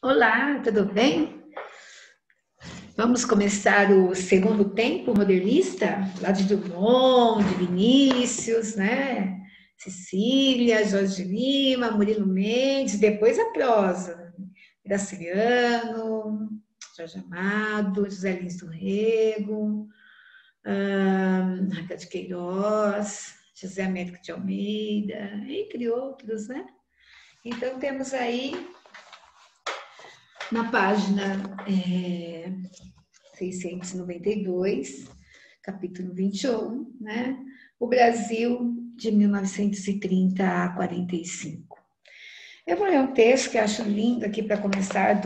Olá, tudo bem? Vamos começar o segundo tempo modernista, lá de Drummond, de Vinícius, né? Cecília, Jorge Lima, Murilo Mendes, depois a prosa. Graciliano, Jorge Amado, José Lins do Rego, Raquel de Queiroz, José Américo de Almeida, entre outros, né? Então temos aí na página 692, capítulo 21, né? O Brasil de 1930 a 45. Eu vou ler um texto que eu acho lindo aqui para começar,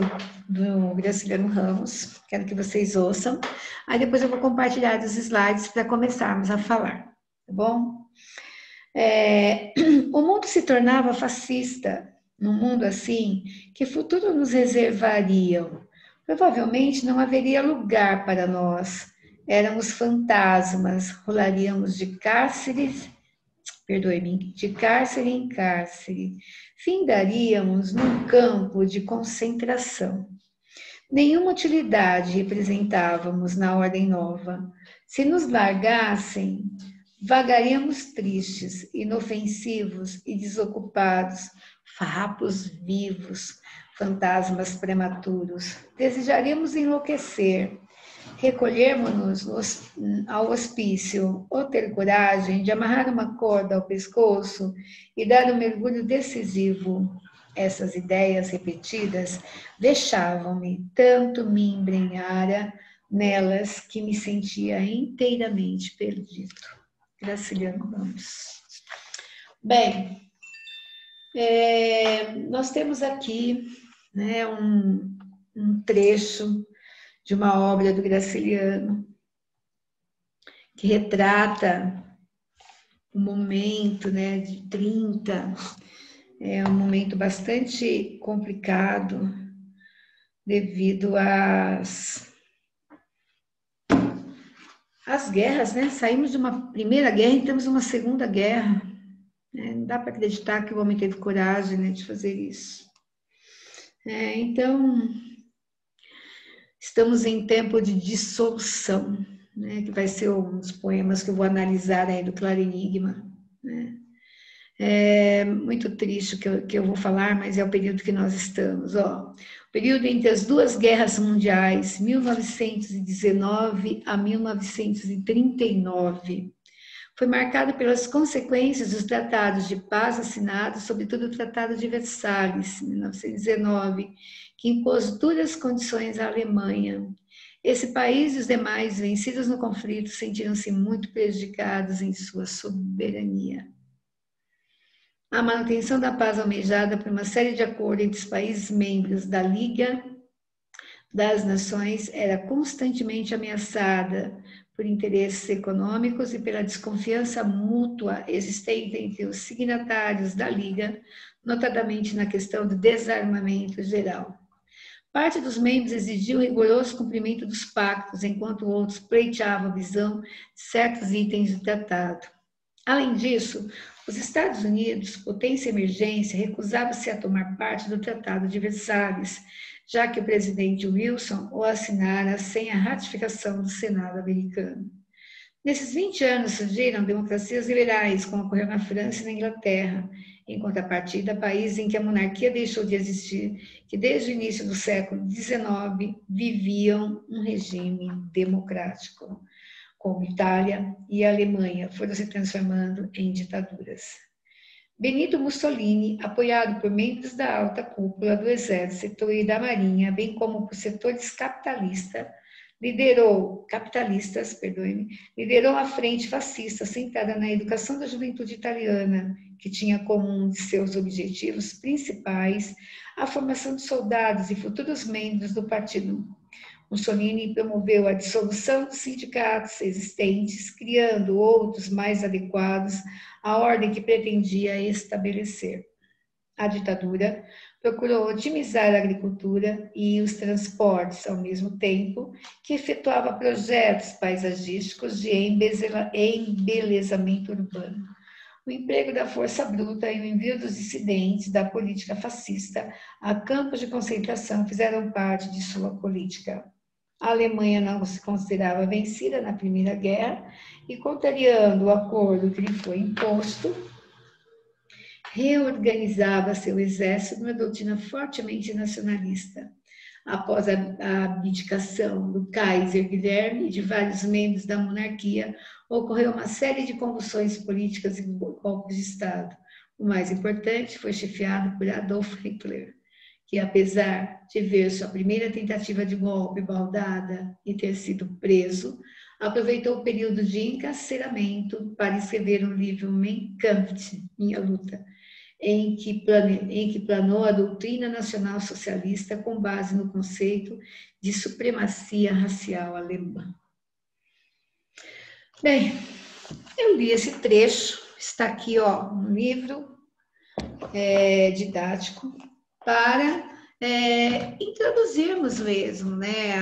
do Graciliano Ramos, quero que vocês ouçam. Aí depois eu vou compartilhar os slides para começarmos a falar, tá bom? O mundo se tornava fascista. Num mundo assim, que futuro nos reservariam? Provavelmente não haveria lugar para nós. Éramos fantasmas, rolaríamos de cárceres, perdoe-me, de cárcere em cárcere. Findaríamos num campo de concentração. Nenhuma utilidade representávamos na ordem nova. Se nos largassem, vagaríamos tristes, inofensivos e desocupados, farrapos vivos, fantasmas prematuros. Desejaríamos enlouquecer, recolhermos-nos ao hospício, ou ter coragem de amarrar uma corda ao pescoço e dar um mergulho decisivo. Essas ideias repetidas deixavam-me, tanto me embrenhara nelas que me sentia inteiramente perdido. Graciliano Ramos. Bem, nós temos aqui, né, um trecho de uma obra do Graciliano que retrata o momento, né, de 30. É um momento bastante complicado devido às guerras, né? Saímos de uma primeira guerra e temos uma segunda guerra. Não dá para acreditar que o homem teve coragem, né, de fazer isso. Então, estamos em tempo de dissolução, né, que vai ser um dos poemas que eu vou analisar aí do Claro Enigma. Né? É muito triste o que eu vou falar, mas é o período que nós estamos. Ó. O período entre as duas guerras mundiais, 1919 a 1939, foi marcado pelas consequências dos tratados de paz assinados, sobretudo o Tratado de Versalhes, 1919, que impôs duras condições à Alemanha. Esse país e os demais vencidos no conflito sentiram-se muito prejudicados em sua soberania. A manutenção da paz almejada por uma série de acordos entre os países membros da Liga das Nações era constantemente ameaçada por interesses econômicos e pela desconfiança mútua existente entre os signatários da Liga, notadamente na questão do desarmamento geral. Parte dos membros exigiu o rigoroso cumprimento dos pactos, enquanto outros pleiteavam a visão de certos itens do tratado. Além disso, os Estados Unidos, potência emergência, recusava-se a tomar parte do Tratado de Versalhes, já que o presidente Wilson o assinara sem a ratificação do Senado americano. Nesses 20 anos surgiram democracias liberais, como ocorreu na França e na Inglaterra, em contrapartida, países em que a monarquia deixou de existir, que desde o início do século XIX viviam um regime democrático, como Itália e Alemanha, foram se transformando em ditaduras. Benito Mussolini, apoiado por membros da alta cúpula do exército e da marinha, bem como por setores liderou a frente fascista centrada na educação da juventude italiana, que tinha como um de seus objetivos principais a formação de soldados e futuros membros do partido. Mussolini promoveu a dissolução dos sindicatos existentes, criando outros mais adequados à ordem que pretendia estabelecer. A ditadura procurou otimizar a agricultura e os transportes, ao mesmo tempo que efetuava projetos paisagísticos de embelezamento urbano. O emprego da força bruta e o envio dos dissidentes da política fascista a campos de concentração fizeram parte de sua política. A Alemanha não se considerava vencida na Primeira Guerra e, contrariando o acordo que lhe foi imposto, reorganizava seu exército numa doutrina fortemente nacionalista. Após a abdicação do Kaiser Guilherme e de vários membros da monarquia, ocorreu uma série de convulsões políticas e golpes de Estado. O mais importante foi chefiado por Adolf Hitler, que, apesar de ver sua primeira tentativa de golpe baldada e ter sido preso, aproveitou o período de encarceramento para escrever um livro, Mein Kampf, Minha Luta, em que planou a doutrina nacional socialista com base no conceito de supremacia racial alemã. Bem, eu li esse trecho, está aqui no livro didático, para introduzirmos mesmo, né,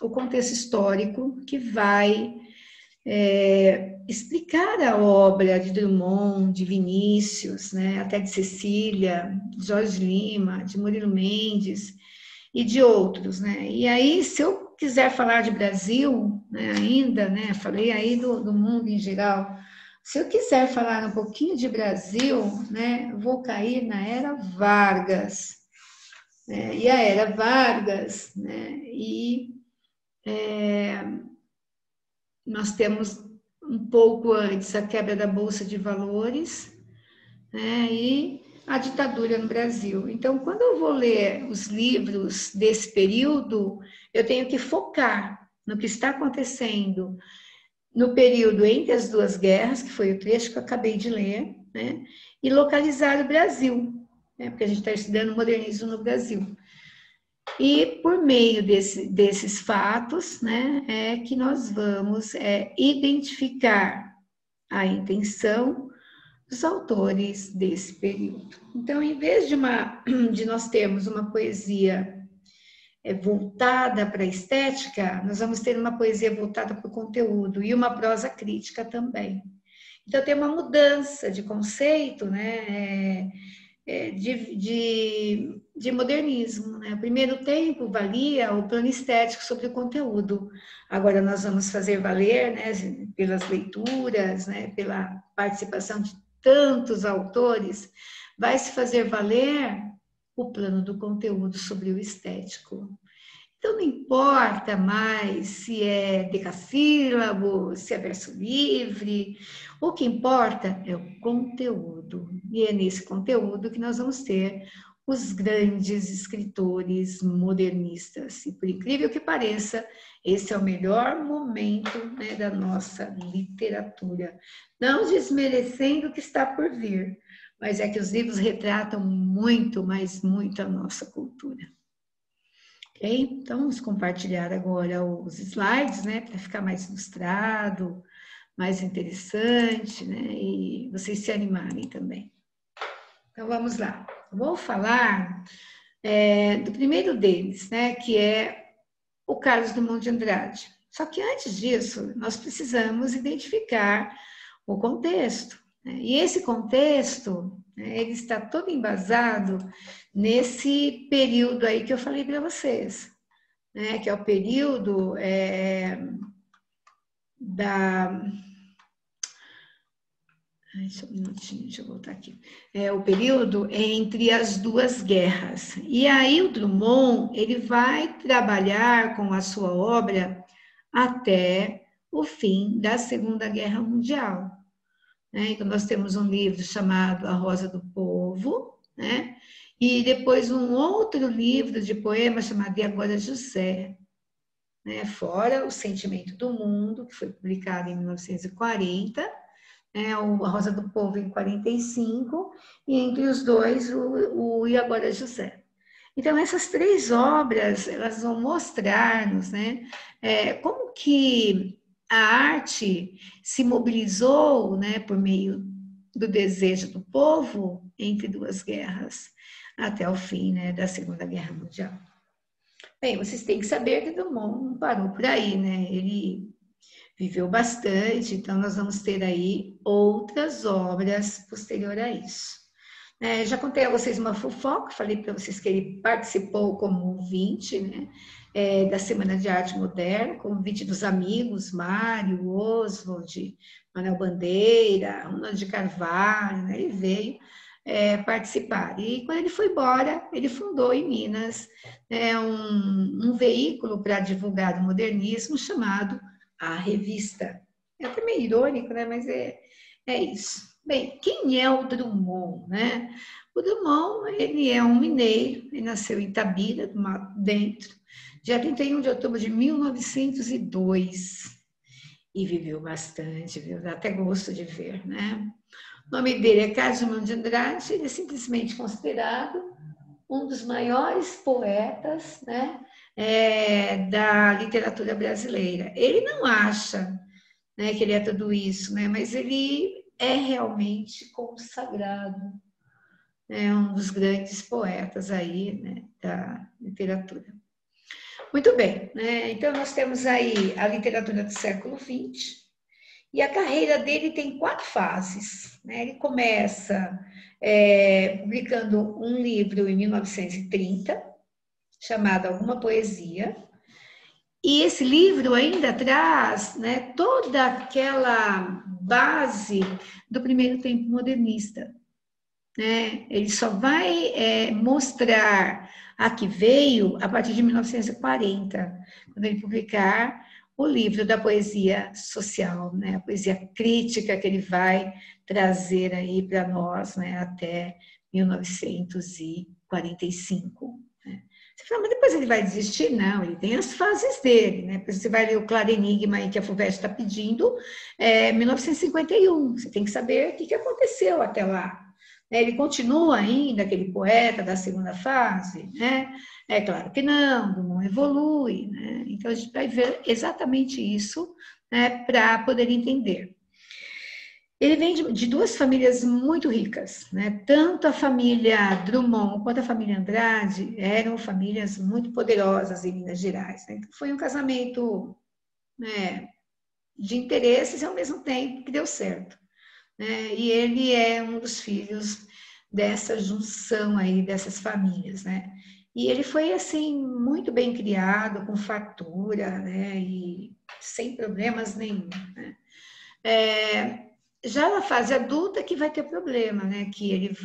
o contexto histórico que vai explicar a obra de Drummond, de Vinícius, né, até de Cecília, de Jorge Lima, de Murilo Mendes e de outros, né? E aí, se eu quiser falar de Brasil, né, ainda, né, falei aí do mundo em geral, se eu quiser falar um pouquinho de Brasil, né, vou cair na Era Vargas, né? E a Era Vargas, né, nós temos um pouco antes a quebra da Bolsa de Valores, né, e a ditadura no Brasil. Então, quando eu vou ler os livros desse período, eu tenho que focar no que está acontecendo no período entre as duas guerras, que foi o trecho que eu acabei de ler, né, e localizar o Brasil, né, porque a gente está estudando modernismo no Brasil. E por meio desses fatos, né, é que nós vamos identificar a intenção dos autores desse período. Então, em vez de nós termos uma poesia voltada para a estética, nós vamos ter uma poesia voltada para o conteúdo e uma prosa crítica também. Então, tem uma mudança de conceito, né, de modernismo. Né? O primeiro tempo valia o plano estético sobre o conteúdo. Agora nós vamos fazer valer, né, pelas leituras, né, pela participação de tantos autores, vai se fazer valer o plano do conteúdo sobre o estético. Então, não importa mais se é decassílabo, se é verso livre, o que importa é o conteúdo. E é nesse conteúdo que nós vamos ter os grandes escritores modernistas. E, por incrível que pareça, esse é o melhor momento, né, da nossa literatura. Não desmerecendo o que está por vir, mas é que os livros retratam muito, mas muito a nossa cultura. Ok? Então, vamos compartilhar agora os slides, né, para ficar mais ilustrado, mais interessante, né, e vocês se animarem também. Então, vamos lá. Vou falar do primeiro deles, né, que é o Carlos Drummond de Andrade. Só que antes disso, nós precisamos identificar o contexto. Né? E esse contexto, né, ele está todo embasado nesse período aí que eu falei para vocês, né, que é o período só um minutinho, deixa eu voltar aqui. É o período entre as duas guerras. E aí o Drummond, ele vai trabalhar com a sua obra até o fim da Segunda Guerra Mundial. Né? Então, nós temos um livro chamado A Rosa do Povo, né? E depois um outro livro de poemas chamado E Agora José, né? Fora O Sentimento do Mundo, que foi publicado em 1940, A Rosa do Povo em 45, e entre os dois o E Agora José. Então, essas três obras, elas vão mostrar-nos, né, como que a arte se mobilizou, né, por meio do desejo do povo entre duas guerras, até o fim, né, da Segunda Guerra Mundial. Bem, vocês têm que saber que Drummond não parou por aí, né? Ele Viveu bastante, então nós vamos ter aí outras obras posterior a isso. Já contei a vocês uma fofoca, falei para vocês que ele participou como ouvinte, né, da Semana de Arte Moderna, como ouvinte dos amigos, Mário, Oswald, Manuel Bandeira, Ronaldo de Carvalho, né, ele veio participar. E quando ele foi embora, ele fundou em Minas um veículo para divulgar o modernismo chamado A Revista. É até meio irônico, né, mas é isso. Bem, quem é o Drummond, né? O Drummond, ele é um mineiro, ele nasceu em Itabira, do Mato Dentro, dia 31 de outubro de 1902, e viveu bastante, viu? Dá até gosto de ver, né? O nome dele é Carlos Drummond de Andrade, ele é simplesmente considerado um dos maiores poetas, né, da literatura brasileira. Ele não acha, né, que ele é tudo isso, né, mas ele é realmente consagrado, é um dos grandes poetas aí, né, da literatura. Muito bem, né? Então nós temos aí a literatura do século XX e a carreira dele tem 4 fases, né? Ele começa publicando um livro em 1930 chamado Alguma Poesia. E esse livro ainda traz, né, toda aquela base do primeiro tempo modernista, né? Ele só vai mostrar a que veio a partir de 1940, quando ele publicar o livro da poesia social, né? A poesia crítica que ele vai trazer aí para nós, né, até 1945. Você fala, mas depois ele vai desistir? Não, ele tem as fases dele, né? Você vai ler o Claro Enigma aí que a FUVEST está pedindo, 1951. Você tem que saber o que aconteceu até lá. Ele continua ainda aquele poeta da segunda fase, né? É claro que não, Drummond evolui, né? Então a gente vai ver exatamente isso, né, para poder entender. Ele vem de 2 famílias muito ricas, né? Tanto a família Drummond quanto a família Andrade eram famílias muito poderosas em Minas Gerais, né? Então foi um casamento, né, de interesses e ao mesmo tempo que deu certo, né? E ele é um dos filhos dessa junção aí dessas famílias, né? E ele foi assim muito bem criado, com fartura, né? E sem problemas nenhum, né? Já na fase adulta que vai ter problema, né? Que eles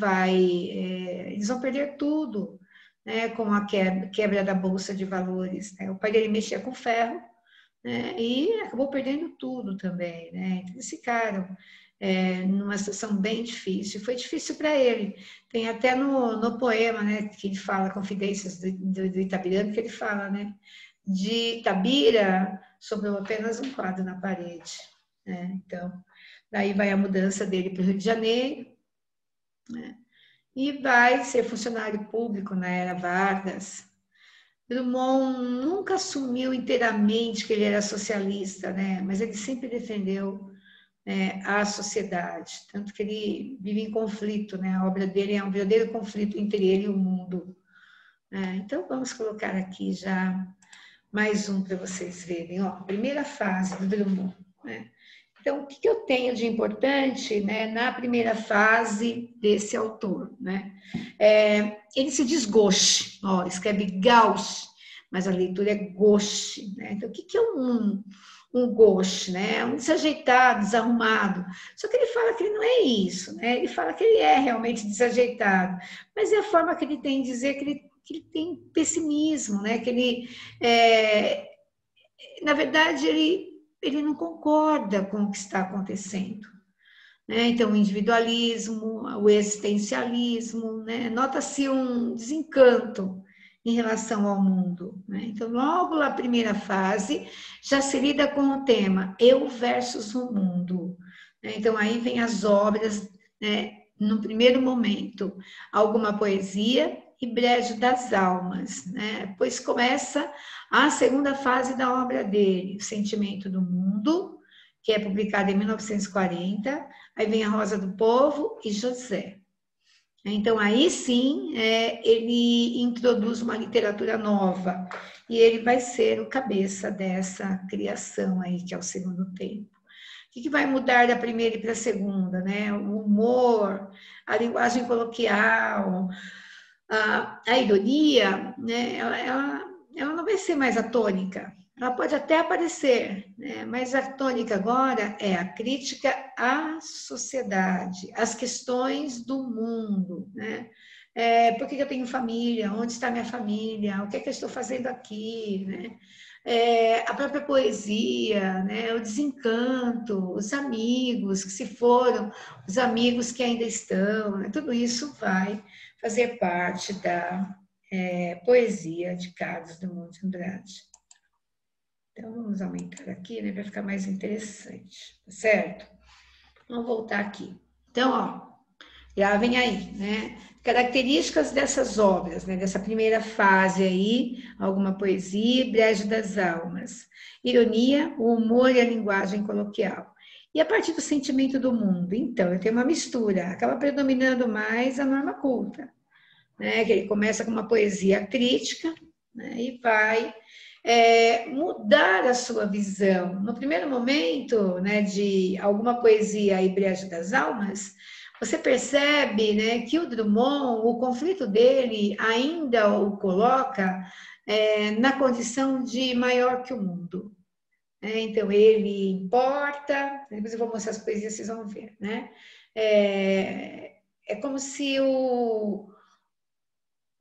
vão perder tudo, né? Com a quebra da bolsa de valores, né? O pai dele mexia com ferro, né? E acabou perdendo tudo também, né? Então eles ficaram numa situação bem difícil. Foi difícil para ele. Tem até no poema, né? Que ele fala Confidências do Itabirano, que ele fala, né? De Itabira sobrou apenas um quadro na parede, né? Então daí vai a mudança dele para o Rio de Janeiro, né? E vai ser funcionário público na era Vargas. Drummond nunca assumiu inteiramente que ele era socialista, né? Mas ele sempre defendeu a sociedade, tanto que ele vive em conflito, né? A obra dele é um verdadeiro conflito entre ele e o mundo, né? Então vamos colocar aqui já mais um para vocês verem. Ó, primeira fase do Drummond, né? Então, o que eu tenho de importante, né, na primeira fase desse autor, né? Ele se diz gauche, ó, escreve gauche, mas a leitura é gauche, né? Então, o que é um gauche, né? Um desajeitado, desarrumado. Só que ele fala que ele não é isso, né? Ele fala que ele é realmente desajeitado, mas é a forma que ele tem de dizer que ele tem pessimismo, né? Que ele, na verdade, ele não concorda com o que está acontecendo, né? Então, o individualismo, o existencialismo, né? Nota-se um desencanto em relação ao mundo, né? Então, logo na primeira fase, já se lida com o tema eu versus o mundo, né? Então, aí vem as obras, né? No primeiro momento, alguma poesia e Brejo das Almas, né? Pois começa a segunda fase da obra dele, O Sentimento do Mundo, que é publicada em 1940, aí vem A Rosa do Povo e José. Então, aí sim, ele introduz uma literatura nova e ele vai ser o cabeça dessa criação aí, que é o segundo tempo. O que vai mudar da primeira e para a segunda, né? O humor, a linguagem coloquial, a ironia, né? Ela não vai ser mais a tônica. Ela pode até aparecer, né? Mas a tônica agora é a crítica à sociedade, às questões do mundo, né? Por que eu tenho família? Onde está minha família? O que é que eu estou fazendo aqui? Né? A própria poesia, né? O desencanto, os amigos que se foram, os amigos que ainda estão, né? Tudo isso vai fazer parte da poesia de Carlos Drummond de Andrade. Então, vamos aumentar aqui, né, para ficar mais interessante, tá certo? Vamos voltar aqui. Então, ó, já vem aí, né? Características dessas obras, né? Dessa primeira fase aí, alguma poesia, Brejo das Almas, ironia, o humor e a linguagem coloquial. E a partir do sentimento do mundo, então, eu tenho uma mistura, acaba predominando mais a norma culta, né? Que ele começa com uma poesia crítica, né? E vai mudar a sua visão. No primeiro momento, né, de alguma poesia aí, Brejo das Almas, você percebe, né, que o Drummond, o conflito dele ainda o coloca na condição de maior que o mundo. Então, ele importa, depois eu vou mostrar as poesias, vocês vão ver, né? É como se o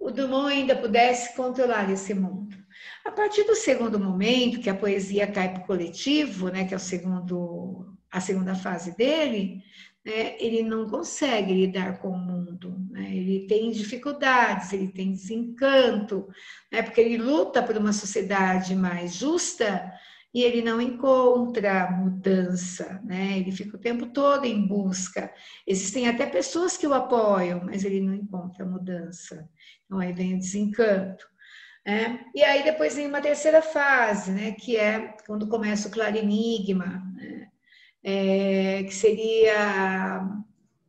Drummond ainda pudesse controlar esse mundo. A partir do segundo momento, que a poesia cai para o coletivo, né, que é a segunda fase dele, né, ele não consegue lidar com o mundo, né, ele tem dificuldades, ele tem desencanto, né, porque ele luta por uma sociedade mais justa e ele não encontra mudança, né, ele fica o tempo todo em busca. Existem até pessoas que o apoiam, mas ele não encontra mudança. Então, aí vem o desencanto. E aí depois vem uma terceira fase, né, que é quando começa o claro enigma, né, que seria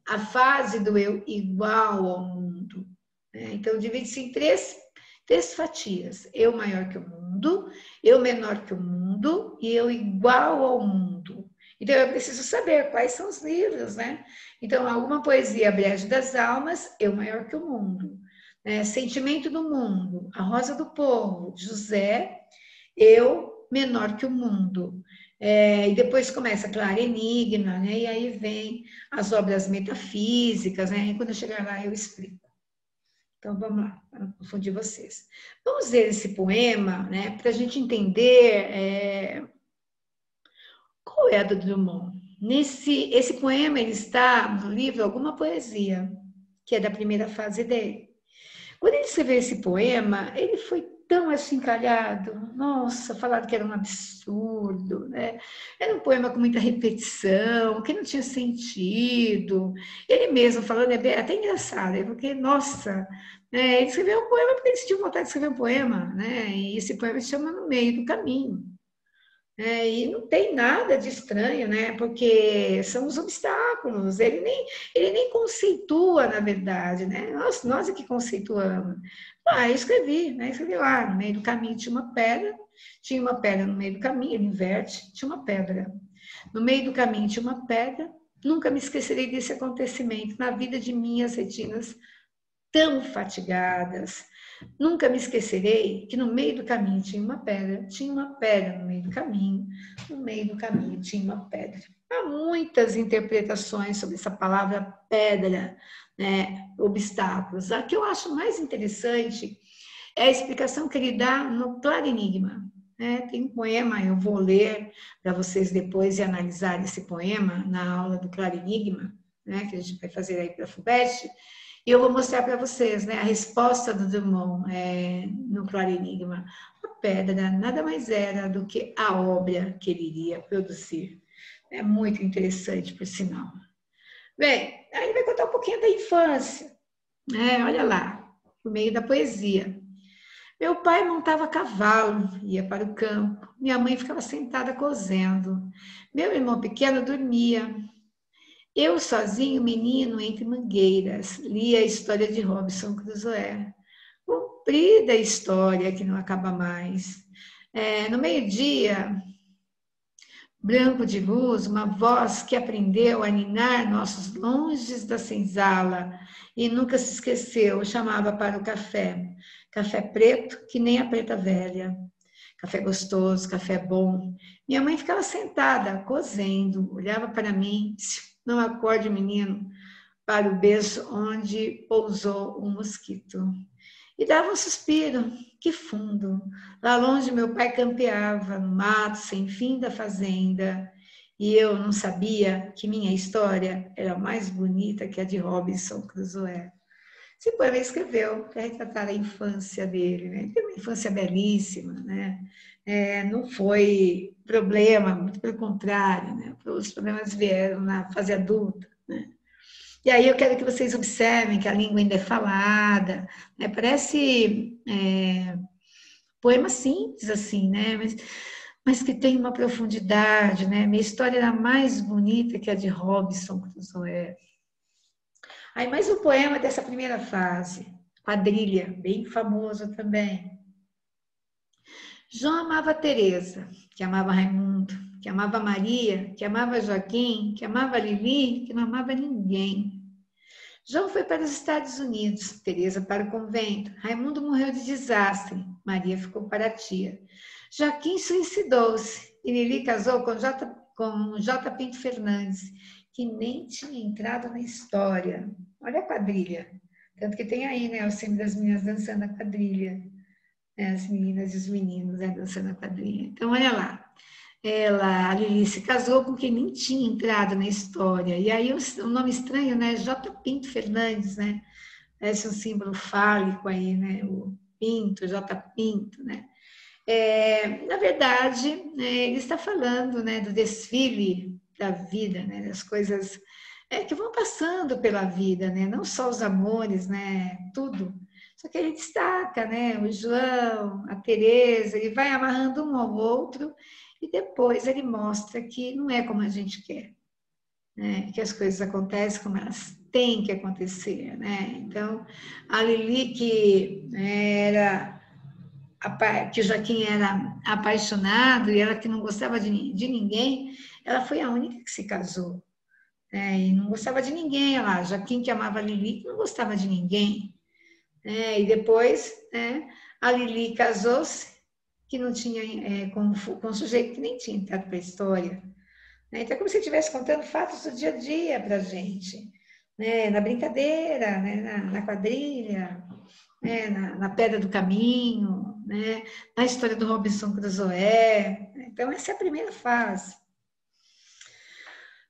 a fase do eu igual ao mundo. Né? Então, divide-se em três fatias. Eu maior que o mundo, eu menor que o mundo e eu igual ao mundo. Então, eu preciso saber quais são os livros, né? Então, alguma poesia, Brejo das Almas, eu maior que o mundo. Sentimento do Mundo, A Rosa do Povo, José, eu menor que o mundo. E depois começa, claro, Enigma, né? E aí vem as obras metafísicas, né? E quando eu chegar lá eu explico. Então vamos lá, para não confundir vocês. Vamos ver esse poema, né? Para a gente entender qual é a do Drummond. Esse poema ele está no livro Alguma Poesia, que é da primeira fase dele. Quando ele escreveu esse poema, ele foi tão achincalhado. Nossa, falaram que era um absurdo, né? Era um poema com muita repetição, que não tinha sentido. Ele mesmo falando, é até engraçado, porque, nossa, ele escreveu um poema porque ele sentiu vontade de escrever um poema, né? E esse poema se chama No Meio do Caminho. E não tem nada de estranho, né? Porque são os obstáculos. Ele nem conceitua, na verdade, né? Nós é que conceituamos. Eu escrevi, né? Escrevi lá, no meio do caminho tinha uma pedra no meio do caminho, ele inverte, tinha uma pedra. No meio do caminho tinha uma pedra, nunca me esquecerei desse acontecimento na vida de minhas retinas tão fatigadas. Nunca me esquecerei que no meio do caminho tinha uma pedra no meio do caminho, no meio do caminho tinha uma pedra. Há muitas interpretações sobre essa palavra pedra, né, obstáculos. A que eu acho mais interessante é a explicação que ele dá no Claro Enigma. Tem um poema, eu vou ler para vocês depois e analisar esse poema na aula do Claro Enigma, né, que a gente vai fazer aí para a FUVEST, e eu vou mostrar para vocês, né, a resposta do Drummond no Claro Enigma. A pedra nada mais era do que a obra que ele iria produzir. É muito interessante, por sinal. Bem, aí ele vai contar um pouquinho da infância, né? Olha lá, por meio da poesia. Meu pai montava cavalo, ia para o campo. Minha mãe ficava sentada cozendo. Meu irmão pequeno dormia. Eu sozinho, menino, entre mangueiras, li a história de Robinson Crusoe. Comprida história que não acaba mais. No meio-dia, branco de luz, uma voz que aprendeu a ninar nossos longes da senzala e nunca se esqueceu, chamava para o café. Café preto, que nem a preta velha. Café gostoso, café bom. Minha mãe ficava sentada, cozendo, olhava para mim, não acorde, menino, para o berço onde pousou um mosquito. E dava um suspiro, que fundo. Lá longe meu pai campeava, no mato sem fim da fazenda. E eu não sabia que minha história era mais bonita que a de Robinson Crusoe. Esse poema ele escreveu para retratar a infância dele, né? Teve uma infância belíssima, né? Não foi problema, muito pelo contrário, né? Os problemas vieram na fase adulta, né? E aí eu quero que vocês observem que a língua ainda é falada, né? Parece poema simples assim, né? Mas que tem uma profundidade, né? Minha história era mais bonita que a de Robinson Crusoe. Aí mais um poema dessa primeira fase, Quadrilha, bem famoso também. João amava Teresa, que amava Raimundo, que amava Maria, que amava Joaquim, que amava Lili, que não amava ninguém. João foi para os Estados Unidos, Teresa para o convento. Raimundo morreu de desastre, Maria ficou para a tia. Joaquim suicidou-se e Lili casou com J. Pinto Fernandes, que nem tinha entrado na história. Olha a quadrilha. Tanto que tem aí, né, o filme das meninas dançando a quadrilha. As meninas e os meninos, né, dançando a quadrilha. Então, olha lá. A Lili se casou com quem nem tinha entrado na história. E aí o nome estranho, né? J. Pinto Fernandes, né? Parece um símbolo fálico aí, né? O Pinto, J. Pinto, né? Na verdade, ele está falando, né, do desfile da vida, né? Das coisas que vão passando pela vida, né? Não só os amores, né? Tudo. Só que ele destaca, né? O João, a Teresa, ele vai amarrando um ao outro e depois ele mostra que não é como a gente quer, né? Que as coisas acontecem como elas têm que acontecer, né? Então, a Lili, que o Joaquim era apaixonado e ela que não gostava de ninguém, ela foi a única que se casou, né? E não gostava de ninguém, lá, Joaquim que amava a Lili, que não gostava de ninguém. E depois, a Lili casou-se, que não tinha, com um sujeito que nem tinha entrado para a história. Né? Então, é como se estivesse contando fatos do dia a dia para a gente, né? Na brincadeira, né? na quadrilha, né? na pedra do caminho, né? Na história do Robinson Crusoe. Então, essa é a primeira fase.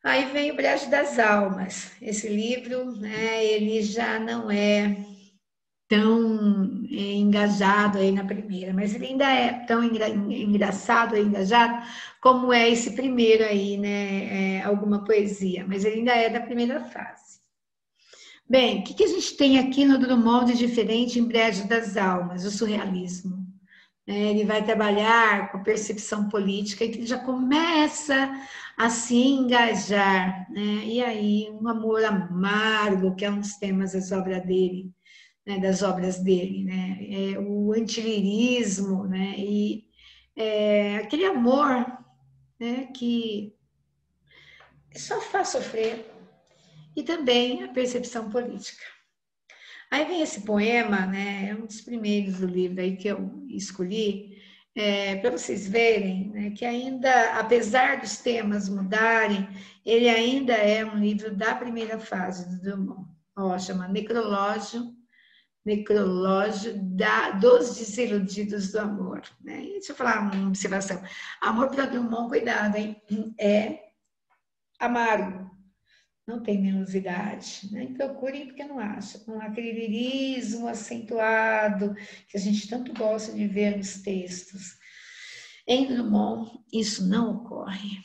Aí vem o Brejo das Almas. Esse livro, né? Ele já não é tão engajado aí na primeira, mas ele ainda é tão engraçado e engajado como é esse primeiro aí, né? Alguma poesia, mas ele ainda é da primeira fase. Bem, o que a gente tem aqui no Drummond de diferente em Brejo das Almas? O surrealismo. Ele vai trabalhar com percepção política e que já começa a se engajar, né? E aí um amor amargo, que é um dos temas das obras dele, né? O antilirismo, né? E aquele amor, né? Que só faz sofrer, e também a percepção política. Aí vem esse poema, né? É um dos primeiros do livro aí que eu escolhi, para vocês verem, né, que ainda, apesar dos temas mudarem, ele ainda é um livro da primeira fase do Drummond. Chama Necrológio dos Desiludidos do Amor. Né? E deixa eu falar uma observação. Amor para Drummond, cuidado, hein? É amargo, não tem melosidade. Nem procurem porque não acham. Com aquele lirismo acentuado que a gente tanto gosta de ver nos textos. Em Drummond, isso não ocorre.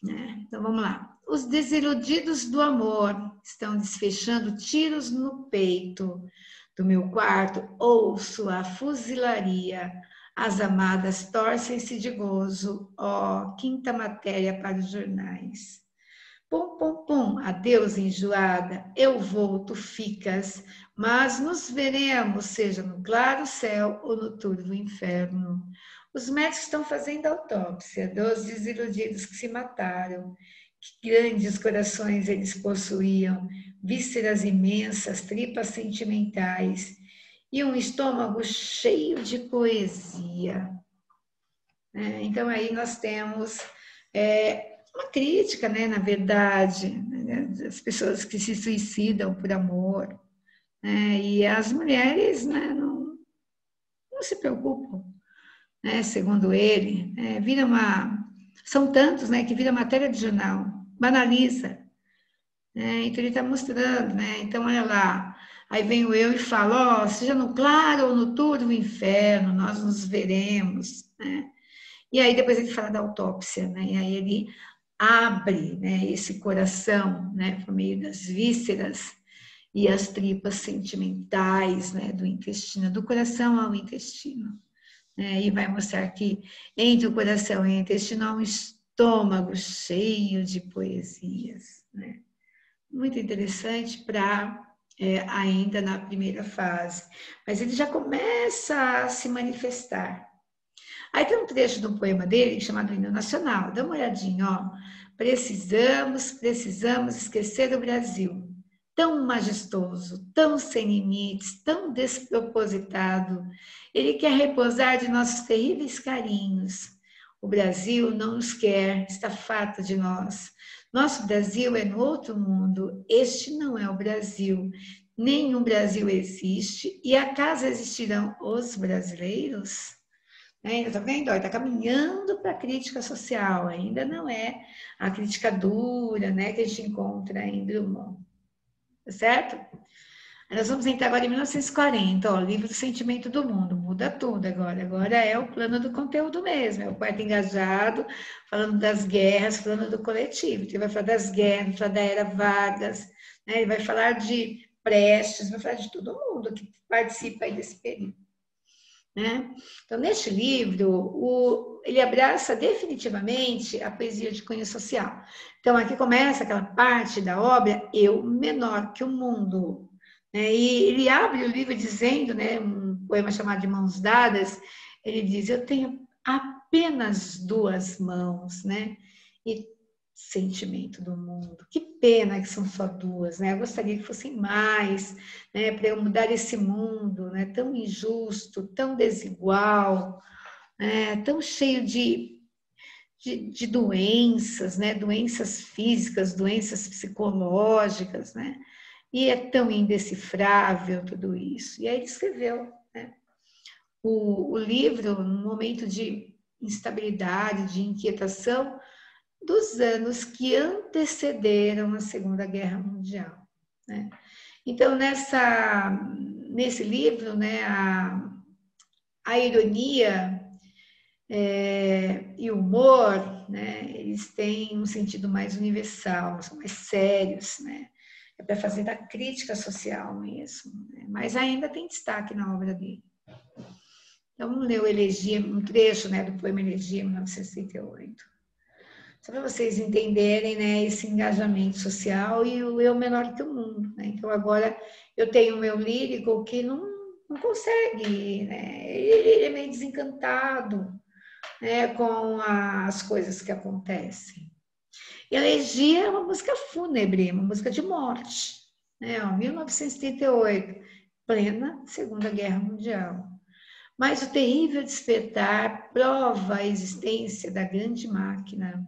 Né? Então, vamos lá. Os desiludidos do amor estão desfechando tiros no peito. Do meu quarto, ouço a fuzilaria. As amadas torcem-se de gozo. Quinta matéria para os jornais. Pum, pum, pum, adeus enjoada, eu vou, tu ficas, mas nos veremos, seja no claro céu ou no turvo inferno. Os médicos estão fazendo autópsia dos desiludidos que se mataram. Que grandes corações eles possuíam, vísceras imensas, tripas sentimentais e um estômago cheio de poesia. Então, aí nós temos uma crítica, né, na verdade, né, das pessoas que se suicidam por amor, né, e as mulheres, né, não se preocupam, né, segundo ele, são tantos, né, que vira matéria de jornal, banaliza, né, então ele está mostrando, né, então olha lá, aí vem o eu e fala, seja no claro ou no turvo inferno, nós nos veremos, né, e aí depois ele fala da autópsia, né, e aí ele abre, né, esse coração, né, por meio das vísceras e as tripas sentimentais, né, do intestino, do coração ao intestino, né, e vai mostrar que entre o coração e o intestino há um estômago cheio de poesias, né, muito interessante para ainda na primeira fase, mas ele já começa a se manifestar. Aí tem um trecho do poema dele chamado Hino Nacional. Dá uma olhadinha, ó. Precisamos esquecer o Brasil. Tão majestoso, tão sem limites, tão despropositado. Ele quer repousar de nossos terríveis carinhos. O Brasil não nos quer, está farto de nós. Nosso Brasil é no outro mundo. Este não é o Brasil. Nenhum Brasil existe. E acaso existirão os brasileiros? Ainda está vendo? Está caminhando para a crítica social, ainda não é a crítica dura, né, que a gente encontra em Drummond, tá certo? Nós vamos entrar agora em 1940, ó, livro do sentimento do mundo, muda tudo agora é o plano do conteúdo mesmo, é o poeta engajado, falando das guerras, falando do coletivo, ele vai falar das guerras, vai falar da era Vargas, né, ele vai falar de Prestes, vai falar de todo mundo que participa aí desse período. Né? Então, neste livro, ele abraça definitivamente a poesia de cunho social. Então, aqui começa aquela parte da obra, eu menor que o mundo. Né? E ele abre o livro dizendo, né, um poema chamado de Mãos Dadas, ele diz, eu tenho apenas duas mãos, né? E sentimento do mundo. Que pena que são só duas, né? Eu gostaria que fossem mais, né? Para eu mudar esse mundo, né? Tão injusto, tão desigual, né? Tão cheio de doenças, né? Doenças físicas, doenças psicológicas, né? E é tão indecifrável tudo isso. E aí ele escreveu, né? O livro, num momento de instabilidade, de inquietação, dos anos que antecederam a Segunda Guerra Mundial. Né? Então, nesse livro, né, a ironia e o humor, né, eles têm um sentido mais universal, são mais sérios, né? É para fazer da crítica social mesmo, né? Mas ainda tem destaque na obra dele. Então, vamos ler o Elegia, um trecho, né, do poema Elegia, 1938. Só para vocês entenderem, né, esse engajamento social e o eu menor que o mundo. Né? Então, agora eu tenho o meu lírico que não consegue, né? Ele é meio desencantado, né, com as coisas que acontecem. E a Elegia é uma música fúnebre, uma música de morte. Né? 1938, plena Segunda Guerra Mundial. Mas o terrível despertar prova a existência da grande máquina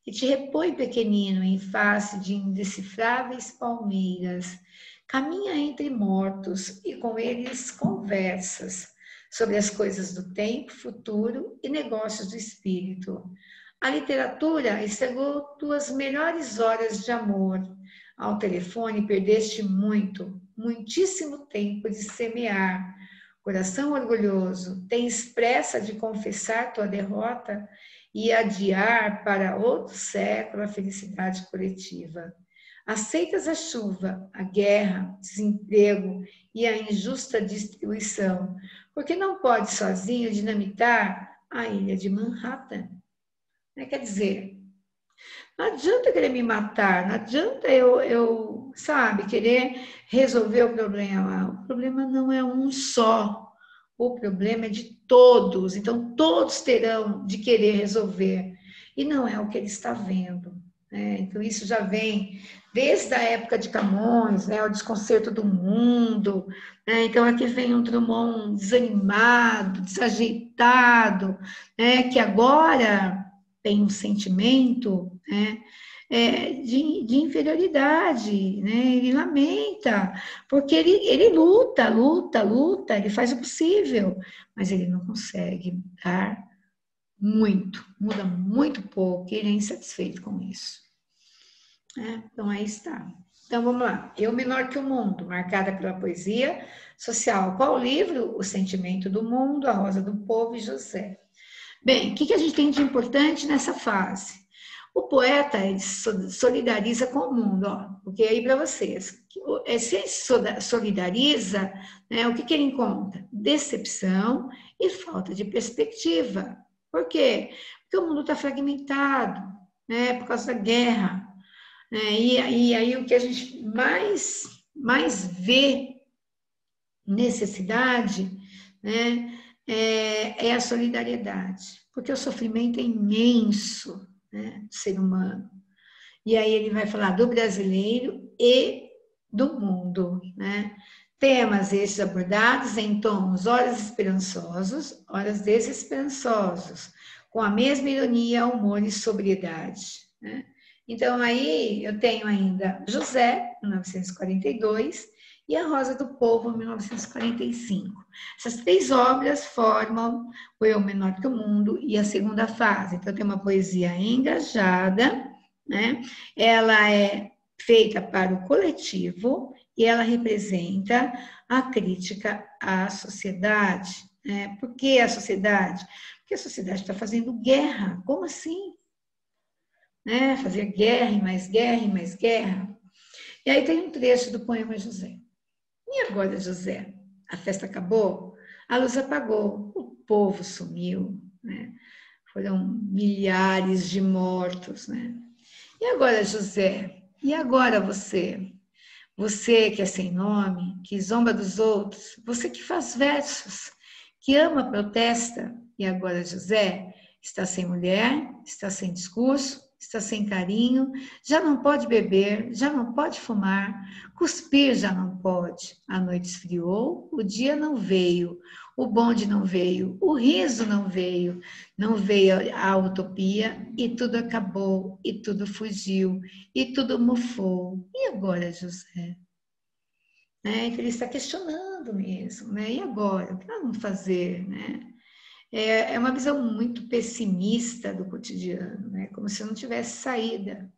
que te repõe pequenino em face de indecifráveis palmeiras, caminha entre mortos e com eles conversas sobre as coisas do tempo, futuro e negócios do espírito. A literatura estragou tuas melhores horas de amor. Ao telefone perdeste muito, muitíssimo tempo de semear. Coração orgulhoso, tens pressa de confessar tua derrota e adiar para outro século a felicidade coletiva. Aceitas a chuva, a guerra, o desemprego e a injusta distribuição, porque não pode sozinho dinamitar a ilha de Manhattan. Quer dizer, Não adianta querer me matar, não adianta sabe, querer resolver o problema. O problema não é um só, o problema é de todos. Então, todos terão de querer resolver. E não é o que ele está vendo. Né? Então, isso já vem desde a época de Camões, né? O desconcerto do mundo. Né? Então, aqui vem um Drummond desanimado, desajeitado, né? Que agora tem um sentimento, né, de inferioridade, né? Ele lamenta, porque ele luta, luta, luta, ele faz o possível, mas ele não consegue mudar muito, muda muito pouco, e ele é insatisfeito com isso. Né? Então, aí está. Então, vamos lá. Eu menor que o mundo, marcada pela poesia social. Qual o livro? O Sentimento do Mundo, A Rosa do Povo e José. Bem, o que a gente tem de importante nessa fase? O poeta ele solidariza com o mundo, ó, porque aí para vocês, se ele solidariza, né, o que ele encontra? Decepção e falta de perspectiva. Por quê? Porque o mundo está fragmentado, né, por causa da guerra. Né, e aí o que a gente mais vê necessidade, né, é a solidariedade, porque o sofrimento é imenso, né, do ser humano. E aí ele vai falar do brasileiro e do mundo, né? Temas estes abordados em tons horas esperançosos, horas desesperançosos, com a mesma ironia, humor e sobriedade. Né? Então aí eu tenho ainda José, 1942, e A Rosa do Povo, 1945. Essas três obras formam o Eu Menor que o Mundo e a segunda fase. Então tem uma poesia engajada, né? Ela é feita para o coletivo e ela representa a crítica à sociedade. Né? Por que a sociedade? Porque a sociedade está fazendo guerra. Como assim? Né? Fazer guerra e mais guerra e mais guerra. E aí tem um trecho do poema José. E agora, José? A festa acabou? A luz apagou, o povo sumiu. Né? Foram milhares de mortos. Né? E agora, José? E agora você? Você que é sem nome, que zomba dos outros, você que faz versos, que ama, protesta. E agora, José? Está sem mulher, está sem discurso, está sem carinho, já não pode beber, já não pode fumar, cuspir já não pode. A noite esfriou, o dia não veio, o bonde não veio, o riso não veio a utopia e tudo acabou, e tudo fugiu, e tudo mofou. E agora, José? Né? Que ele está questionando mesmo, né? E agora? O que nós vamos fazer, né? É uma visão muito pessimista do cotidiano, né? Como se não tivesse saída.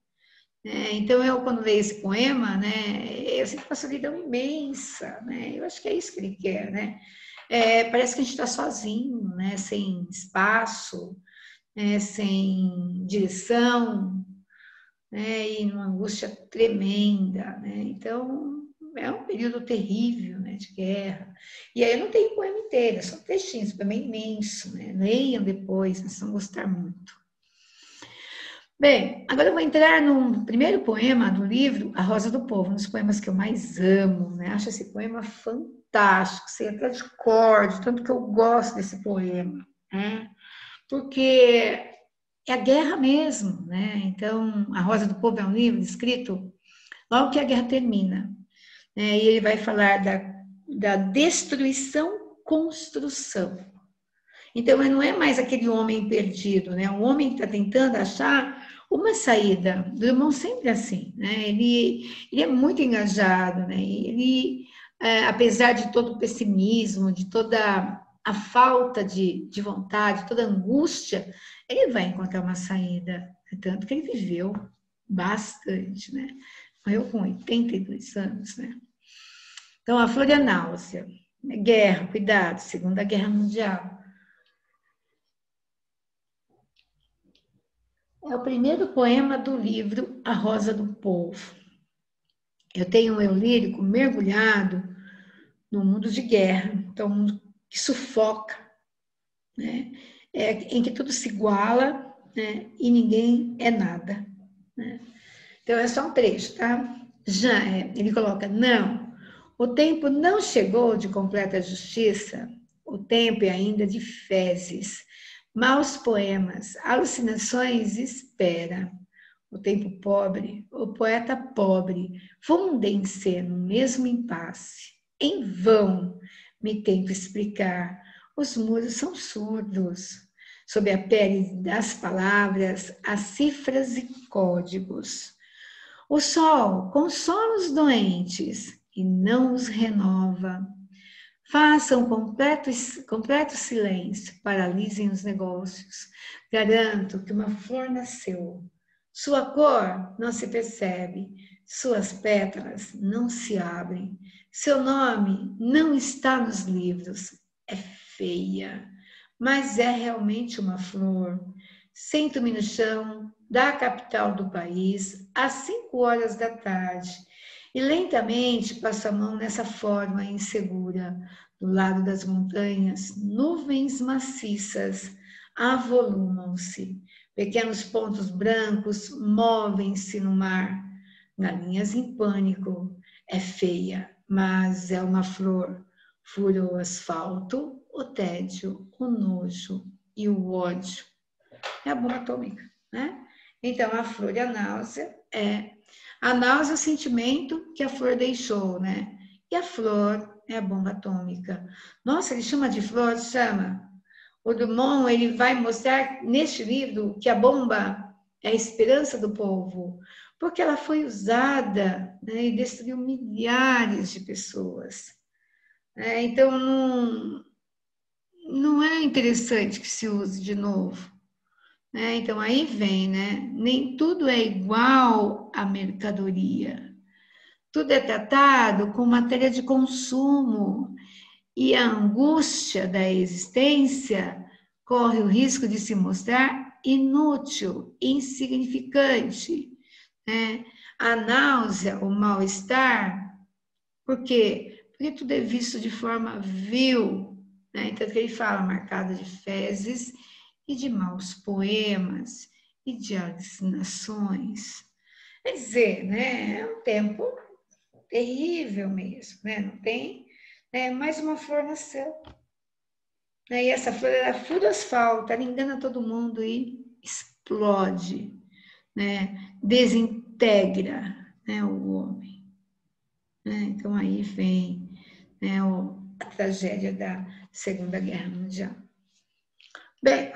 Né? Então, eu, quando leio esse poema, né, eu sinto uma solidão imensa, né? Eu acho que é isso que ele quer, né? Parece que a gente está sozinho, né? Sem espaço, né? Sem direção, né? E numa angústia tremenda, né? Então, é um período terrível, né? De guerra. E aí eu não tenho poema inteiro, é só trechinhos, para mim é imenso, né? Leiam depois, vocês vão gostar muito. Bem, agora eu vou entrar no primeiro poema do livro, A Rosa do Povo, um dos poemas que eu mais amo, né? Acho esse poema fantástico, sei até de cor, de tanto que eu gosto desse poema, né? Porque é a guerra mesmo, né? Então, A Rosa do Povo é um livro escrito logo que a guerra termina, né? E ele vai falar da destruição-construção. Então, ele não é mais aquele homem perdido, né? O homem que está tentando achar uma saída. Drummond sempre é assim, né? Ele é muito engajado, né? Ele, apesar de todo o pessimismo, de toda a falta de vontade, toda a angústia, ele vai encontrar uma saída. Tanto que ele viveu bastante, né? Morreu com 82 anos, né? Então, a flor e a náusea. Guerra, cuidado, Segunda Guerra Mundial. É o primeiro poema do livro A Rosa do Povo. Eu tenho um eu lírico mergulhado no mundo de guerra, então um mundo que sufoca, né? Em que tudo se iguala, né? E ninguém é nada. né? Então, é só um trecho, tá? Ele coloca, não, o tempo não chegou de completa justiça, o tempo é ainda de fezes, maus poemas, alucinações espera. O tempo pobre, o poeta pobre, fundem-se no mesmo impasse. Em vão me tento explicar, os muros são surdos. Sob a pele das palavras, as cifras e códigos. O sol consola os doentes e não os renova. Façam completo silêncio, paralisem os negócios. Garanto que uma flor nasceu. Sua cor não se percebe, suas pétalas não se abrem. Seu nome não está nos livros. É feia, mas é realmente uma flor. Sento-me no chão da capital do país às 5 horas da tarde e lentamente passo a mão nessa forma insegura. Do lado das montanhas, nuvens maciças avolumam-se. Pequenos pontos brancos movem-se no mar. Galinhas em pânico. É feia, mas é uma flor. Fura o asfalto, o tédio, o nojo e o ódio. É a bomba atômica, né? Então, a flor e a náusea é... A náusea é o sentimento que a flor deixou, né? E a flor é a bomba atômica. Nossa, ele chama de flor? Chama. O Drummond, ele vai mostrar neste livro que a bomba é a esperança do povo, porque ela foi usada, né, e destruiu milhares de pessoas. Então, não é interessante que se use de novo. Então, aí vem, né? Nem tudo é igual à mercadoria. Tudo é tratado com matéria de consumo e a angústia da existência corre o risco de se mostrar inútil, insignificante, né? A náusea, o mal-estar, por quê? Porque tudo é visto de forma vil, né? Então, ele fala marcado de fezes e de maus poemas e de alucinações. Quer dizer, né? É um tempo terrível mesmo, né? Não tem, né? Mais uma flor nasceu. E essa flor, ela fura o asfalto, ela engana todo mundo e explode, né? Desintegra, né, o homem. Então, aí vem, né, a tragédia da Segunda Guerra Mundial. Bem,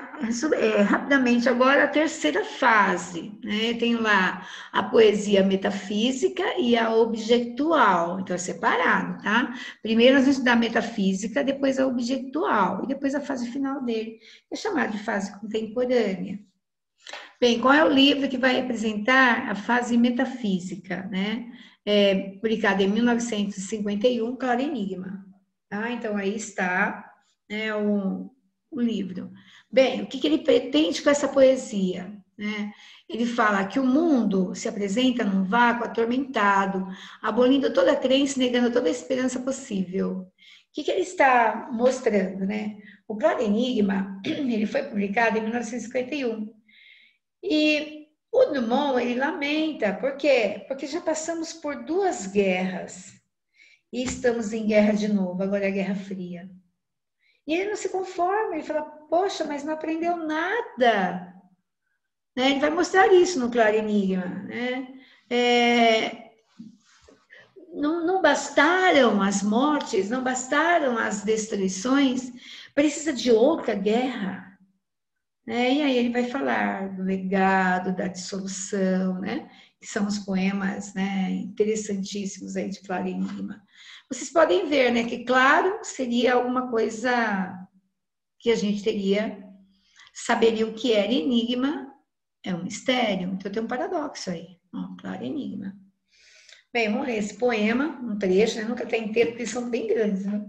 rapidamente agora a terceira fase, né? Eu tenho lá a poesia metafísica e a objetual, então é separado, tá? Primeiro nós vamos estudar a metafísica, depois a objetual, e depois a fase final dele, que é chamada de fase contemporânea. Bem, qual é o livro que vai representar a fase metafísica, né? Publicado em 1951, Claro Enigma, tá? Então aí está, né, o livro. Bem, o que ele pretende com essa poesia? Né? Ele fala que o mundo se apresenta num vácuo atormentado, abolindo toda a crença e negando toda a esperança possível. O que ele está mostrando? Né? O Claro Enigma, ele foi publicado em 1951. E o Drummond, ele lamenta, por quê? Porque já passamos por 2 guerras e estamos em guerra de novo, agora é a Guerra Fria. E ele não se conforma, ele fala, poxa, mas não aprendeu nada. Né? Ele vai mostrar isso no Claro Enigma. Né? Não bastaram as mortes, não bastaram as destruições, precisa de outra guerra. Né? E aí ele vai falar do legado, da dissolução, né? Que são os poemas, né, interessantíssimos aí de Claro Enigma. Vocês podem ver, né, que claro seria alguma coisa que a gente saberia o que era enigma, é um mistério, então tem um paradoxo aí, Claro Enigma. Bem, vamos ler esse poema, um trecho, né? Nunca está inteiro, porque são bem grandes, né?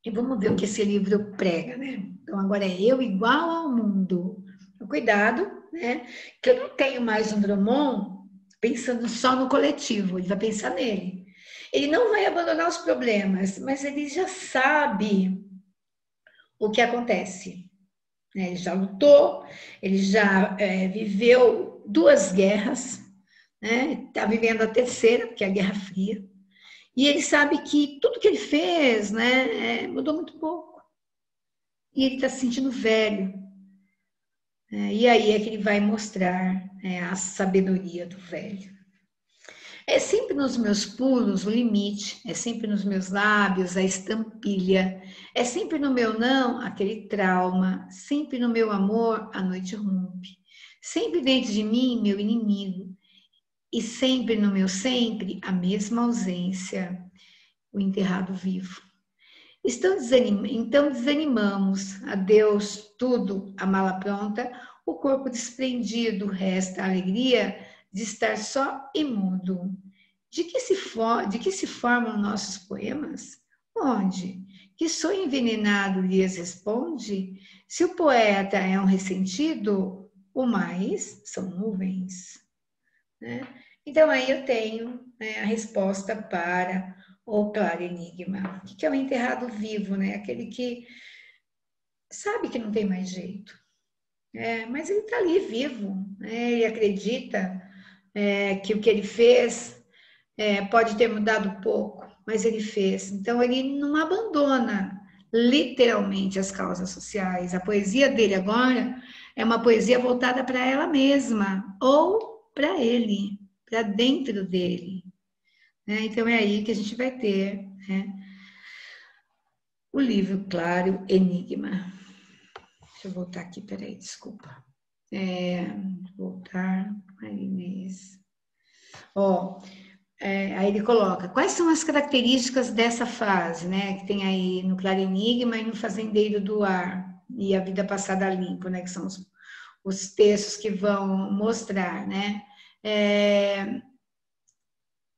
E vamos ver o que esse livro prega, né? Então, agora é eu igual ao mundo. Cuidado, né? Que eu não tenho mais um Drummond pensando só no coletivo, ele vai pensar nele. Ele não vai abandonar os problemas, mas ele já sabe o que acontece. né? Ele já lutou, ele já viveu 2 guerras, né? Está vivendo a terceira, que é a Guerra Fria. E ele sabe que tudo que ele fez, né, mudou muito pouco. E ele está se sentindo velho. E aí é que ele vai mostrar a sabedoria do velho. É sempre nos meus pulos o limite, é sempre nos meus lábios a estampilha, é sempre no meu não aquele trauma, sempre no meu amor a noite rompe, sempre dentro de mim meu inimigo, e sempre no meu sempre a mesma ausência, o enterrado vivo. Então desanimamos, adeus, tudo, a mala pronta, o corpo desprendido, resta a alegria de estar só e mudo. De que se formam nossos poemas? Onde? Que sonho envenenado lhes responde? Se o poeta é um ressentido, o mais são nuvens. Né? Então, aí eu tenho a resposta para o claro enigma. O que é o enterrado vivo? Né? Aquele que sabe que não tem mais jeito, mas ele está ali vivo, né? Ele acredita que o que ele fez pode ter mudado pouco, mas ele fez. Então, ele não abandona literalmente as causas sociais. A poesia dele agora é uma poesia voltada para ela mesma ou para ele, para dentro dele. Né? Então, é aí que a gente vai ter o livro Claro Enigma. Deixa eu voltar aqui, peraí, desculpa. Voltar, Marinês. Aí ele coloca, quais são as características dessa fase, né? Que tem aí no Claro Enigma e no Fazendeiro do Ar, e a Vida Passada Limpo, né? Que são os textos que vão mostrar, né?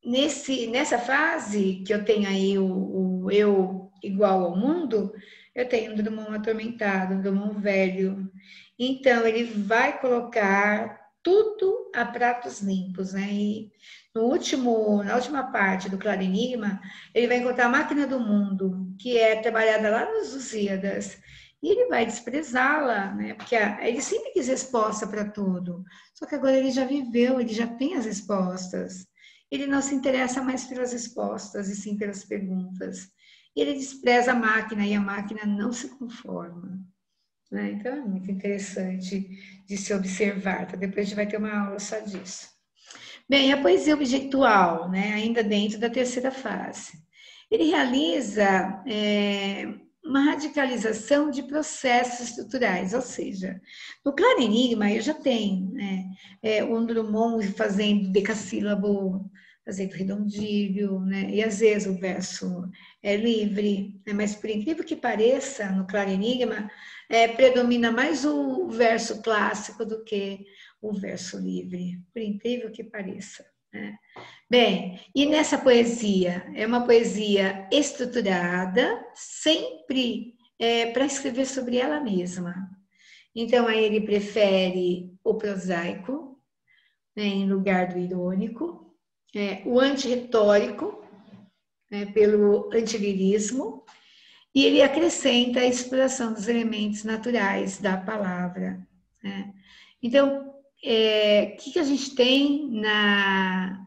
Nessa fase que eu tenho aí o eu igual ao mundo, eu tenho um Drummond atormentado, um Drummond velho. Então, ele vai colocar tudo a pratos limpos, né? E na última parte do Claro Enigma, ele vai encontrar a máquina do mundo, que é trabalhada lá nos Lusíadas, e ele vai desprezá-la, né? Porque ele sempre quis resposta para tudo, só que agora ele já viveu, ele já tem as respostas. Ele não se interessa mais pelas respostas, e sim pelas perguntas. E ele despreza a máquina, e a máquina não se conforma. Né? Então, é muito interessante de se observar. Então, depois a gente vai ter uma aula só disso. Bem, a poesia objetual, né? Ainda dentro da terceira fase. Ele realiza uma radicalização de processos estruturais, ou seja, no Claro Enigma eu já tenho um Drummond fazendo decassílabo, fazendo redondilho, né? E às vezes o verso é livre, né? Mas por incrível que pareça, no Claro Enigma predomina mais o verso clássico do que o verso livre, por incrível que pareça. Né? Bem, e nessa poesia? É uma poesia estruturada, sempre para escrever sobre ela mesma. Então, aí ele prefere o prosaico, né, em lugar do irônico, o antirretórico, pelo antilirismo, e ele acrescenta a exploração dos elementos naturais da palavra. Né? Então, o que a gente tem na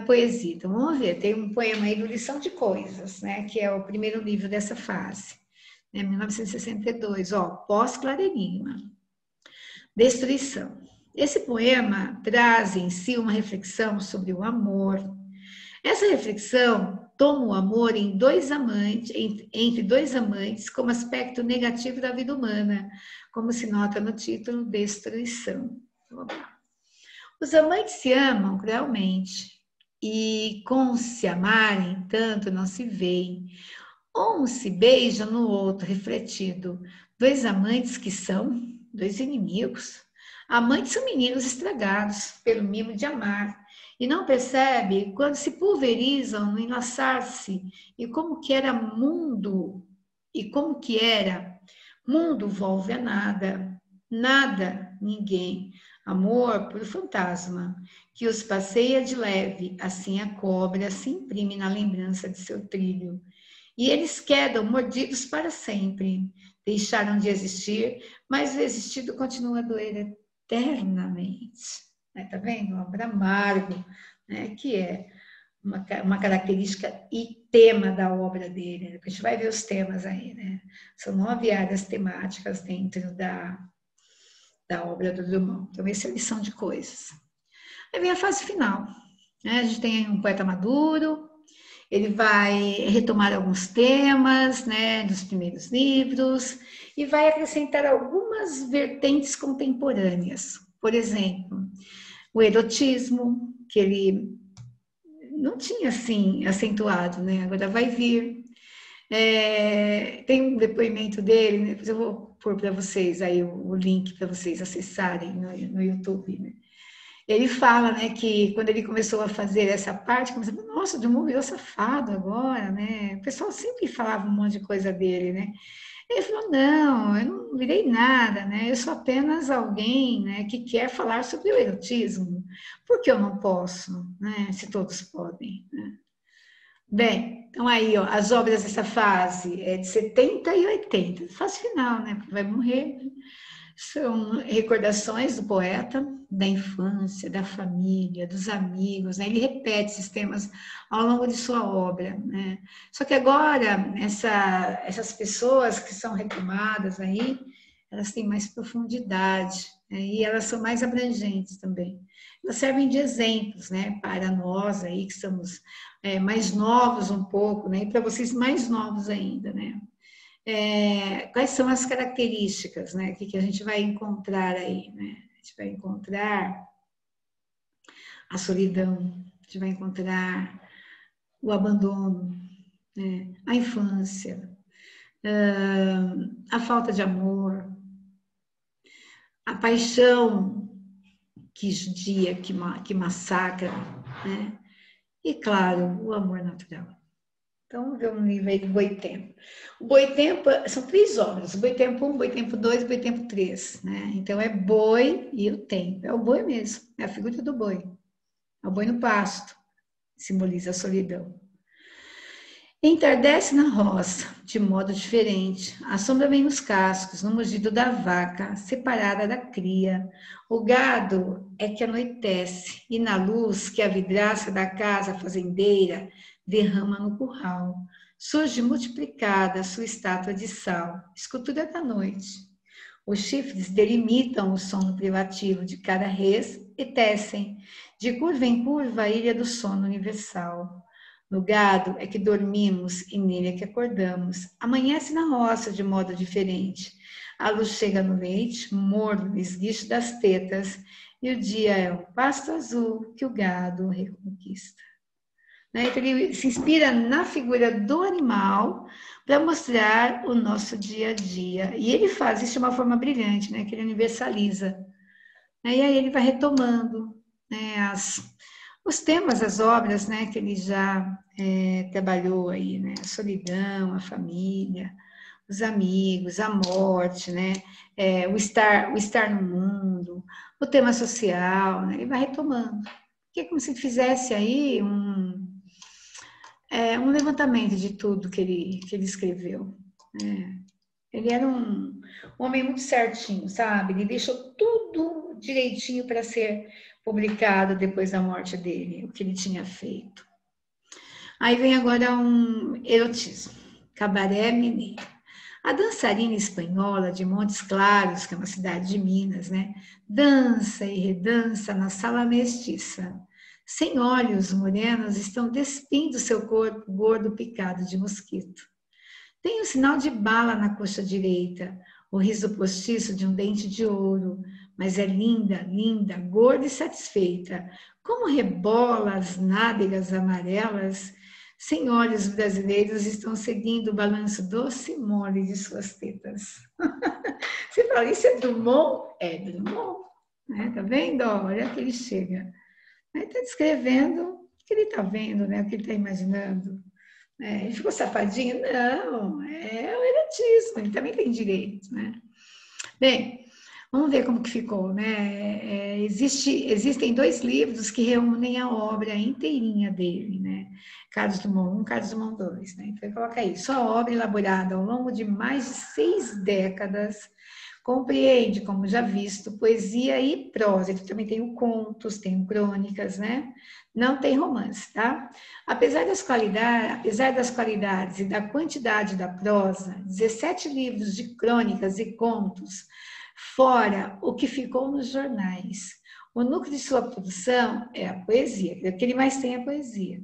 poesia? Então, vamos ver, tem um poema aí do Lição de Coisas, né, que é o primeiro livro dessa fase, né, 1962, pós-Claro Enigma. Destruição. Esse poema traz em si uma reflexão sobre o amor. Essa reflexão toma o amor entre dois amantes como aspecto negativo da vida humana, como se nota no título Destruição. Os amantes se amam cruelmente e, com se amarem, tanto não se veem. Um se beija no outro, refletido. Dois amantes que são dois inimigos. Amantes são meninos estragados pelo mimo de amar e não percebe quando se pulverizam no enlaçar-se e como que era mundo volve a nada, nada, ninguém. Amor por fantasma, que os passeia de leve, assim a cobra se imprime na lembrança de seu trilho. E eles quedam mordidos para sempre. Deixaram de existir, mas o existido continua a doer eternamente. Tá vendo? Obra amargo, né? Que é uma característica e tema da obra dele. A gente vai ver os temas aí, né? São 9 áreas temáticas dentro da obra do Drummond. Então, essa é a lição de coisas. Aí vem a fase final. Né? A gente tem um poeta maduro, ele vai retomar alguns temas, né, dos primeiros livros e vai acrescentar algumas vertentes contemporâneas. Por exemplo, o erotismo, que ele não tinha assim acentuado, né? Agora vai vir. Tem um depoimento dele, né? Depois eu vou pôr para vocês aí o link para vocês acessarem no YouTube, né? Ele fala, né, que quando ele começou a fazer essa parte, começou a falar, nossa, o Drummond virou safado agora, né? O pessoal sempre falava um monte de coisa dele, né? Ele falou, não, eu não virei nada, né? Eu sou apenas alguém, né, que quer falar sobre o erotismo. Por que eu não posso, né? Se todos podem, né? Bem, então aí, ó, as obras dessa fase é de 70 e 80, fase final, né? Porque vai morrer. São recordações do poeta, da infância, da família, dos amigos, né? Ele repete esses temas ao longo de sua obra, né? Só que agora, essas pessoas que são retomadas aí, elas têm mais profundidade, né? E elas são mais abrangentes também. Elas servem de exemplos, né? Para nós aí que somos mais novos um pouco, né? E para vocês mais novos ainda, né? Quais são as características, né, que a gente vai encontrar aí, né? A gente vai encontrar a solidão, a gente vai encontrar o abandono, né? A infância, a falta de amor, a paixão que judia, que massacra, né? E, claro, o amor natural. Então, vamos ver um livro aí do Boitempo. O Boitempo são 3 obras: o Boitempo 1, Boitempo 2 e Boitempo 3. Né? Então, é boi e o tempo. É o boi mesmo, é a figura do boi. É o boi no pasto, simboliza a solidão. Entardece na roça, de modo diferente. A sombra vem nos cascos, no mugido da vaca, separada da cria. O gado é que anoitece, e na luz que a vidraça da casa fazendeira derrama no curral, surge multiplicada sua estátua de sal, escultura da noite. Os chifres delimitam o sono privativo de cada res e tecem, de curva em curva, a ilha do sono universal. No gado é que dormimos e nele é que acordamos. Amanhece na roça de modo diferente. A luz chega no leite, morno no esguicho das tetas, e o dia é um pasto azul que o gado reconquista. Né? Então, ele se inspira na figura do animal para mostrar o nosso dia a dia. E ele faz isso de uma forma brilhante, né? Que ele universaliza. Né? E aí ele vai retomando, né, os temas, as obras, né, que ele já trabalhou aí, né? A solidão, a família, os amigos, a morte, né? O estar no mundo, o tema social, né? Ele vai retomando. Que é como se fizesse aí um levantamento de tudo que ele escreveu. Ele era um homem muito certinho, sabe? Ele deixou tudo direitinho para ser publicado depois da morte dele, o que ele tinha feito. Aí vem agora um erotismo, Cabaré Mineiro. A dançarina espanhola de Montes Claros, que é uma cidade de Minas, né? Dança e redança na sala mestiça. Sem olhos, morenos estão despindo seu corpo gordo picado de mosquito. Tem um sinal de bala na coxa direita, o riso postiço de um dente de ouro, mas é linda, linda, gorda e satisfeita. Como rebola as nádegas amarelas, sem olhos brasileiros estão seguindo o balanço doce e mole de suas tetas. Você fala, isso é Drummond? É Drummond. Né? Tá vendo? Olha que ele chega. Ele está descrevendo o que ele está vendo, né? O que ele está imaginando. Ele ficou safadinho? Não, é o erotismo, ele também tem direito, né? Bem, Vamos ver como que ficou, né? Existem 2 livros que reúnem a obra inteirinha dele, né? Carlos Drummond 1, Carlos Drummond 2, né? Então, coloca aí, sua obra elaborada ao longo de mais de 6 décadas compreende, como já visto, poesia e prosa. Ele também tem o contos, tem crônicas, né? Não tem romance, tá? Apesar das qualidades e da quantidade da prosa, 17 livros de crônicas e contos, fora o que ficou nos jornais. O núcleo de sua produção é a poesia, o que ele mais tem é a poesia.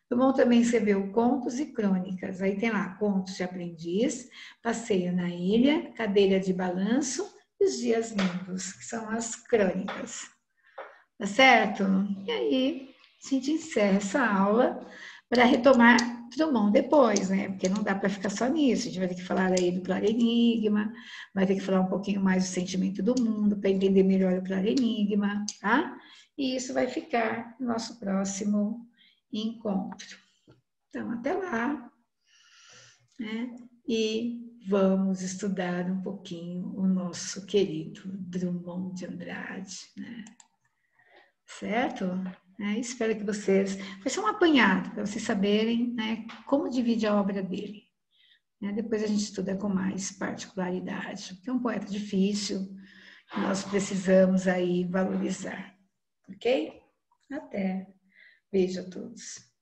Drummond também escreveu contos e crônicas. Aí tem lá contos de aprendiz, passeio na ilha, cadeira de balanço e os dias lindos, que são as crônicas. Tá certo? E aí, a gente encerra essa aula para retomar Drummond depois, né? Porque não dá para ficar só nisso. A gente vai ter que falar aí do Claro Enigma, vai ter que falar um pouquinho mais do sentimento do mundo para entender melhor o Claro Enigma, tá? E isso vai ficar no nosso próximo encontro. Então, até lá, né? E vamos estudar um pouquinho o nosso querido Drummond de Andrade, né? Certo? Espero que vocês... Foi só um apanhado para vocês saberem, né, como divide a obra dele. Depois a gente estuda com mais particularidade, porque é um poeta difícil, que nós precisamos aí valorizar. Ok? Até. Beijo a todos.